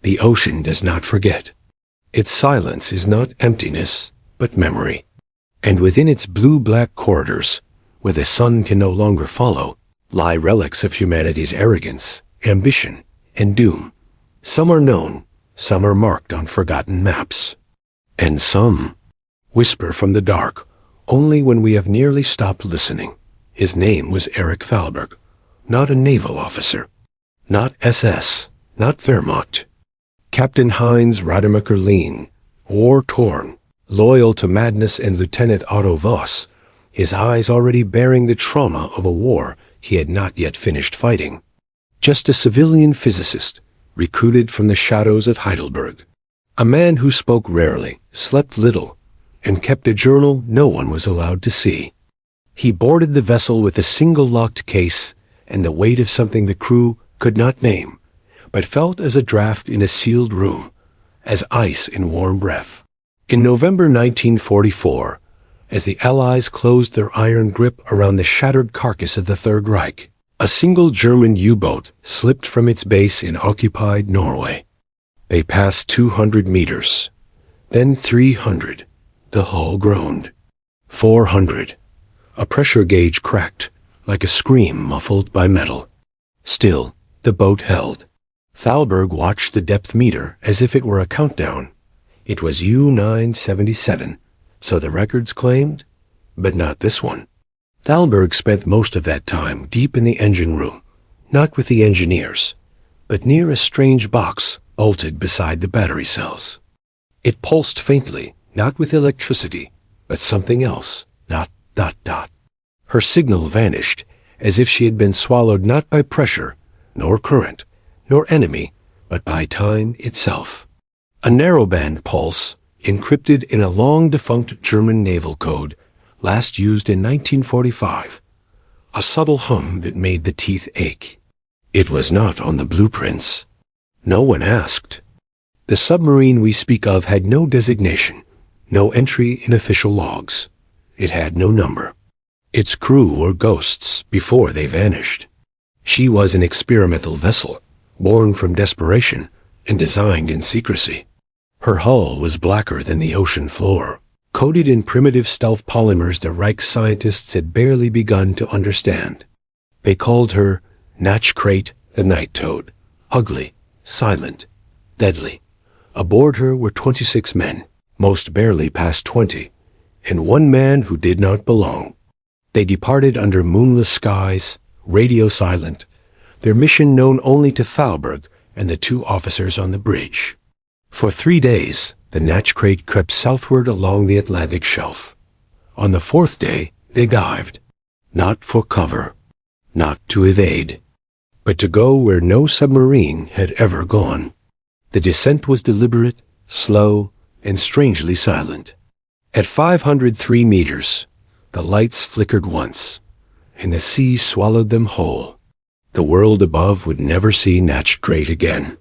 The ocean does not forget. Its silence is not emptiness, but memory. And within its blue-black corridors, where the sun can no longer follow, lie relics of humanity's arrogance, ambition, and doom. Some are known, some are marked on forgotten maps. And some whisper from the dark, only when we have nearly stopped listening. His name was Eric Thalberg, not a naval officer, not SS, not Wehrmacht. Captain Heinz Rademacher-Lean, war-torn, loyal to madness, and Lieutenant Otto Voss, his eyes already bearing the trauma of a war he had not yet finished fighting. Just a civilian physicist, recruited from the shadows of Heidelberg. A man who spoke rarely, slept little, and kept a journal no one was allowed to see. He boarded the vessel with a single locked case and the weight of something the crew could not name, but felt as a draft in a sealed room, as ice in warm breath. In November 1944, as the Allies closed their iron grip around the shattered carcass of the Third Reich, a single German U-boat slipped from its base in occupied Norway. They passed 200 meters, then 300. The hull groaned. 400. A pressure gauge cracked, like a scream muffled by metal. Still, the boat held. Thalberg watched the depth meter as if it were a countdown. It was U-977, so the records claimed, but not this one. Thalberg spent most of that time deep in the engine room, not with the engineers, but near a strange box bolted beside the battery cells. It pulsed faintly, not with electricity, but something else, not ... Her signal vanished, as if she had been swallowed not by pressure, nor current, nor enemy, but by time itself. A narrowband pulse, encrypted in a long-defunct German naval code, last used in 1945. A subtle hum that made the teeth ache. It was not on the blueprints. No one asked. The submarine we speak of had no designation, no entry in official logs. It had no number. Its crew were ghosts before they vanished. She was an experimental vessel, born from desperation and designed in secrecy. Her hull was blacker than the ocean floor, coated in primitive stealth polymers the Reich scientists had barely begun to understand. They called her Nachtkröte, the night toad, ugly, silent, deadly. Aboard her were 26 men, most barely past 20, and one man who did not belong. They departed under moonless skies, radio silent, their mission known only to Thalberg and the two officers on the bridge. For 3 days, the Nachtkröte crept southward along the Atlantic shelf. On the 4th day, they dived, not for cover, not to evade, but to go where no submarine had ever gone. The descent was deliberate, slow, and strangely silent. At 503 meters, the lights flickered once, and the sea swallowed them whole. The world above would never see Nachtkröte again.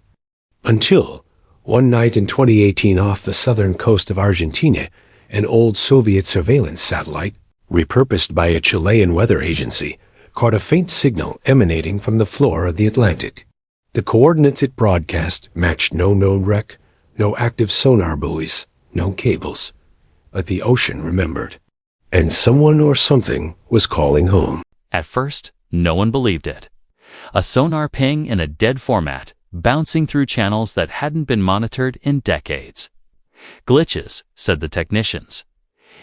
Until, one night in 2018 off the southern coast of Argentina, an old Soviet surveillance satellite, repurposed by a Chilean weather agency, caught a faint signal emanating from the floor of the Atlantic. The coordinates it broadcast matched no known wreck, no active sonar buoys, no cables. But the ocean remembered. And someone or something was calling home. At first, no one believed it. A sonar ping in a dead format, bouncing through channels that hadn't been monitored in decades. Glitches, said the technicians.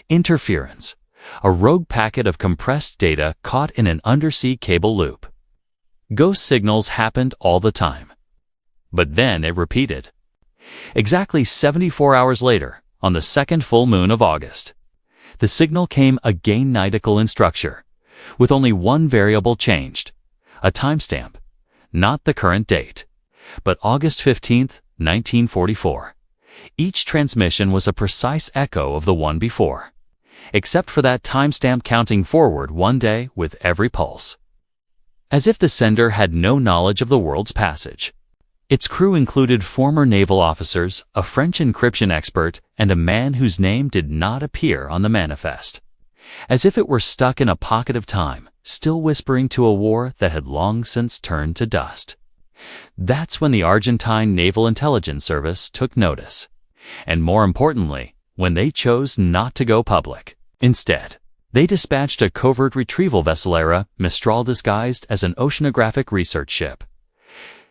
Interference, a rogue packet of compressed data caught in an undersea cable loop. Ghost signals happened all the time. But then it repeated. Exactly 74 hours later, on the second full moon of August, the signal came again identical in structure, with only one variable changed, a timestamp, not the current date, but August 15th, 1944. Each transmission was a precise echo of the one before, except for that timestamp counting forward 1 day with every pulse. As if the sender had no knowledge of the world's passage. Its crew included former naval officers, a French encryption expert, and a man whose name did not appear on the manifest. As if it were stuck in a pocket of time, still whispering to a war that had long since turned to dust. That's when the Argentine Naval Intelligence Service took notice. And more importantly, when they chose not to go public. Instead, they dispatched a covert retrieval vessel era Mistral disguised as an oceanographic research ship.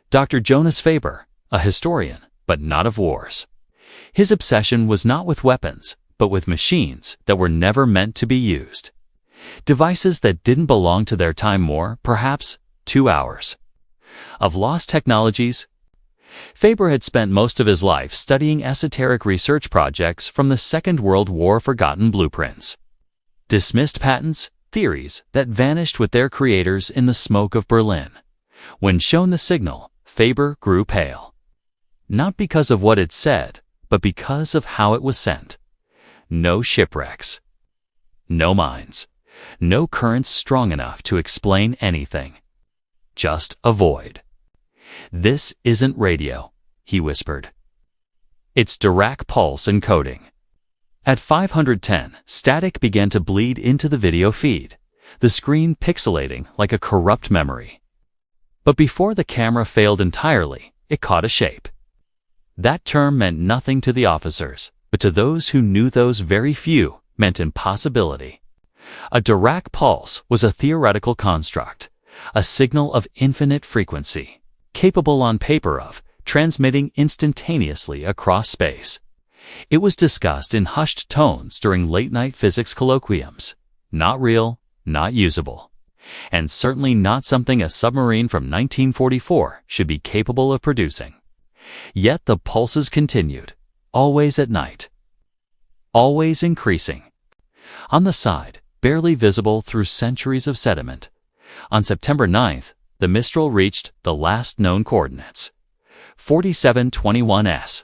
Dr. Jonas Faber, a historian, but not of wars. His obsession was not with weapons, but with machines that were never meant to be used. Devices that didn't belong to their time more, perhaps 2 hours. Of lost technologies, Faber had spent most of his life studying esoteric research projects from the Second World War forgotten blueprints. Dismissed patents, theories that vanished with their creators in the smoke of Berlin. When shown the signal, Faber grew pale. Not because of what it said, but because of how it was sent. No shipwrecks. No mines. No currents strong enough to explain anything. Just a void. "This isn't radio," he whispered. "It's Dirac pulse encoding." At 510, static began to bleed into the video feed, the screen pixelating like a corrupt memory. But before the camera failed entirely, it caught a shape. That term meant nothing to the officers, but to those who knew those very few meant impossibility. A Dirac pulse was a theoretical construct, a signal of infinite frequency, capable on paper of transmitting instantaneously across space. It was discussed in hushed tones during late-night physics colloquiums. Not real, not usable, and certainly not something a submarine from 1944 should be capable of producing. Yet the pulses continued, always at night. Always increasing. On the side, barely visible through centuries of sediment. On September 9th, the Mistral reached the last known coordinates. 4721s.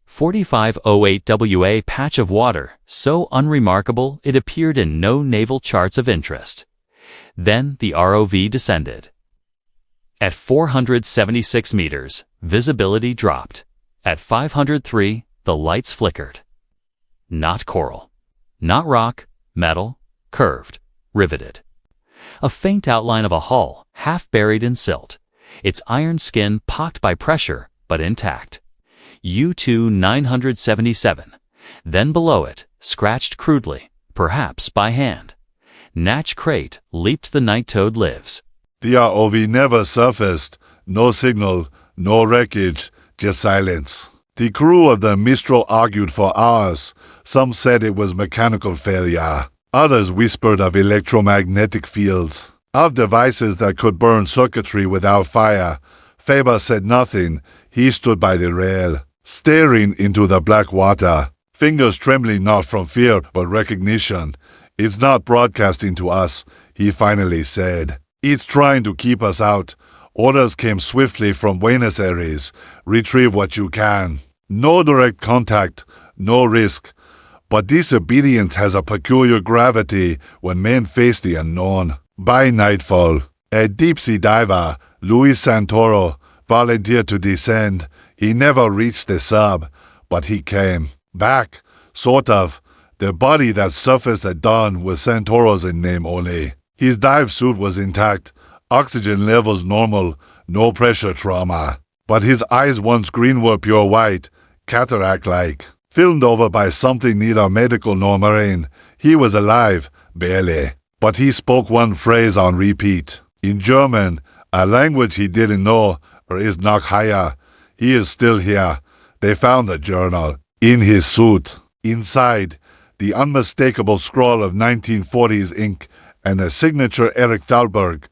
4508 WA patch of water, so unremarkable it appeared in no naval charts of interest. Then the ROV descended. At 476 meters, visibility dropped. At 503, the lights flickered. Not coral. Not rock, metal, curved, riveted. A faint outline of a hull, half buried in silt. Its iron skin pocked by pressure, but intact. U-2 977. Then below it, scratched crudely, perhaps by hand. Nachtkröte leaped the night toad lives. The ROV never surfaced. No signal, no wreckage, just silence. The crew of the Mistral argued for hours. Some said it was mechanical failure. Others whispered of electromagnetic fields, of devices that could burn circuitry without fire. Faber said nothing. He stood by the rail, staring into the black water, fingers trembling not from fear but recognition. "It's not broadcasting to us," he finally said. "It's trying to keep us out." Orders came swiftly from Buenos Aires. "Retrieve what you can." No direct contact, no risk. But disobedience has a peculiar gravity when men face the unknown. By nightfall, a deep-sea diver, Luis Santoro, volunteered to descend. He never reached the sub, but he came. Back, sort of. The body that surfaced at dawn was Santoro's in name only. His dive suit was intact, oxygen levels normal, no pressure trauma. But his eyes once green were pure white, cataract-like. Filmed over by something neither medical nor marine. He was alive, barely. But he spoke one phrase on repeat. In German, a language he didn't know, or is noch higher. He is still here. They found the journal. In his suit. Inside, the unmistakable scrawl of 1940s ink and a signature Eric Thalberg,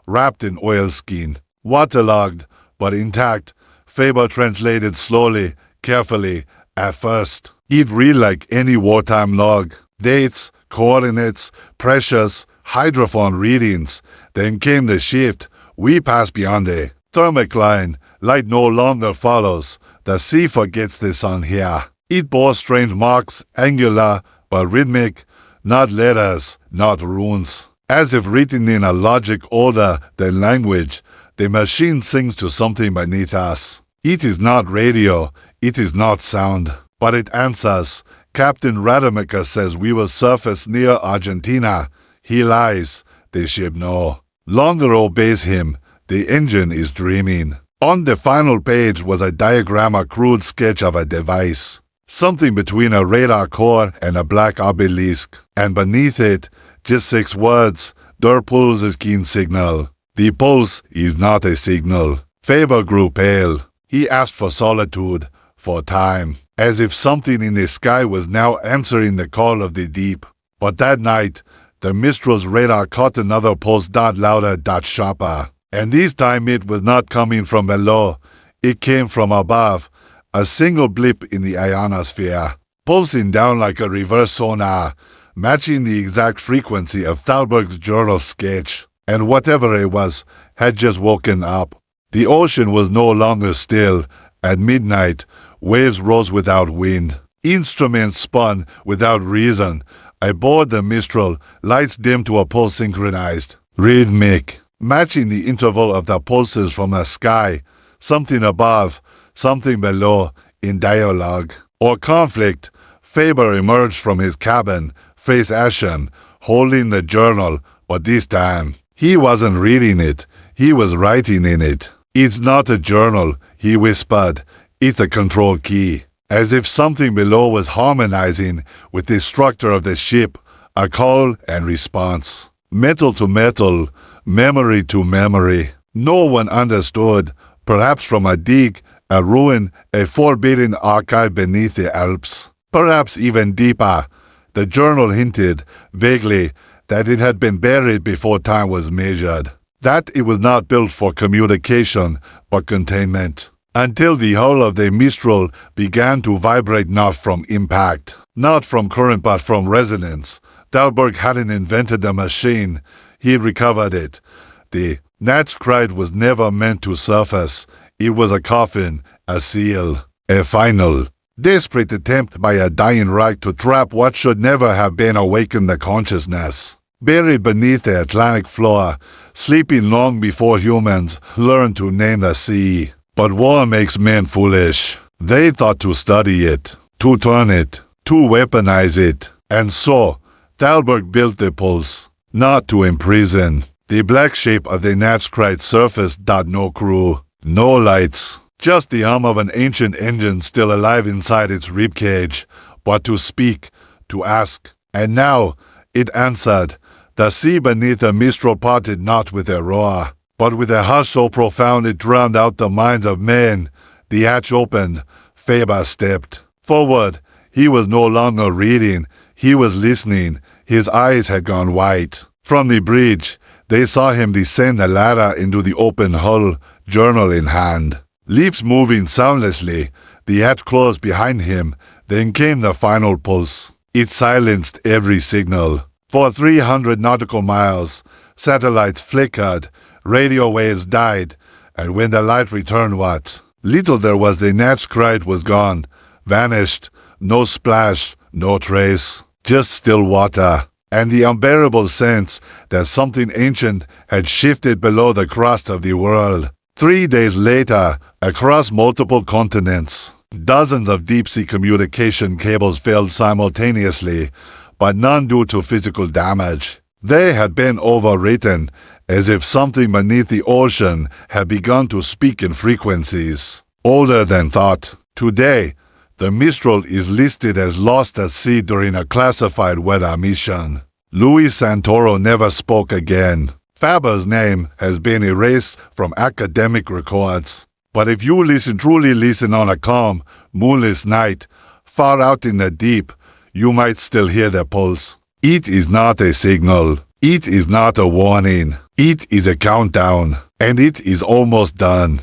wrapped in oilskin. Waterlogged, but intact, Faber translated slowly, carefully, at first. It read like any wartime log. Dates, coordinates, pressures, hydrophone readings. Then came the shift. We pass beyond the thermic line. Light no longer follows. The sea forgets the sun here. It bore strange marks, angular, but rhythmic. Not letters, not runes. As if written in a logic older than language, the machine sings to something beneath us. It is not radio. It is not sound, but it answers. Captain Rademacher says we will surface near Argentina. He lies. The ship no longer obeys him. The engine is dreaming. On the final page was a diagram, a crude sketch of a device, something between a radar core and a black obelisk, and beneath it, just 6 words, Der Puls ist kein Signal. The pulse is not a signal. Faber grew pale. He asked for solitude, for time, as if something in the sky was now answering the call of the deep. But that night, the Mistral's radar caught another pulse, louder, sharper. And this time it was not coming from below. It came from above, a single blip in the ionosphere, pulsing down like a reverse sonar, matching the exact frequency of Thalberg's journal sketch. And whatever it was had just woken up. The ocean was no longer still. At midnight, waves rose without wind. Instruments spun without reason. Aboard the Mistral, lights dimmed to a pulse synchronized, rhythmic, matching the interval of the pulses from the sky, something above, something below, in dialogue or conflict. Faber emerged from his cabin, face ashen, holding the journal, but this time, he wasn't reading it, he was writing in it. It's not a journal, he whispered. It's a control key. As if something below was harmonizing with the structure of the ship, a call and response. Metal to metal, memory to memory. No one understood, perhaps from a dig, a ruin, a forbidden archive beneath the Alps. Perhaps even deeper. The journal hinted, vaguely, that it had been buried before time was measured. That it was not built for communication, but containment. Until the hull of the Mistral began to vibrate not from impact, not from current but from resonance. Thalberg hadn't invented the machine, he recovered it. The Nachtkröte was never meant to surface. It was a coffin, a seal, a final, desperate attempt by a dying Reich to trap what should never have been awakened the consciousness. Buried beneath the Atlantic floor, sleeping long before humans learned to name the sea. But war makes men foolish. They thought to study it, to turn it, to weaponize it. And so, Thalberg built the pulse, not to imprison. The black shape of the Nachtkröte surfaced, no crew, no lights, just the hum of an ancient engine still alive inside its ribcage. But to speak, to ask. And now, it answered. The sea beneath the Mistral parted not with a roar, but with a hush so profound it drowned out the minds of men. The hatch opened. Faber stepped forward. He was no longer reading. He was listening. His eyes had gone white. From the bridge, they saw him descend the ladder into the open hull, journal in hand. Lips moving soundlessly, the hatch closed behind him. Then came the final pulse. It silenced every signal. For 300 nautical miles, satellites flickered, radio waves died, and when the light returned, what little there was, the Nachtkröte was gone, vanished, no splash, no trace, just still water, and the unbearable sense that something ancient had shifted below the crust of the world. 3 days later, across multiple continents, dozens of deep-sea communication cables failed simultaneously, but none due to physical damage. They had been overwritten, as if something beneath the ocean had begun to speak in frequencies older than thought. Today, the Mistral is listed as lost at sea during a classified weather mission. Luis Santoro never spoke again. Faber's name has been erased from academic records. But if you truly listen on a calm, moonless night, far out in the deep, you might still hear the pulse. It is not a signal. It is not a warning. It is a countdown. And it is almost done.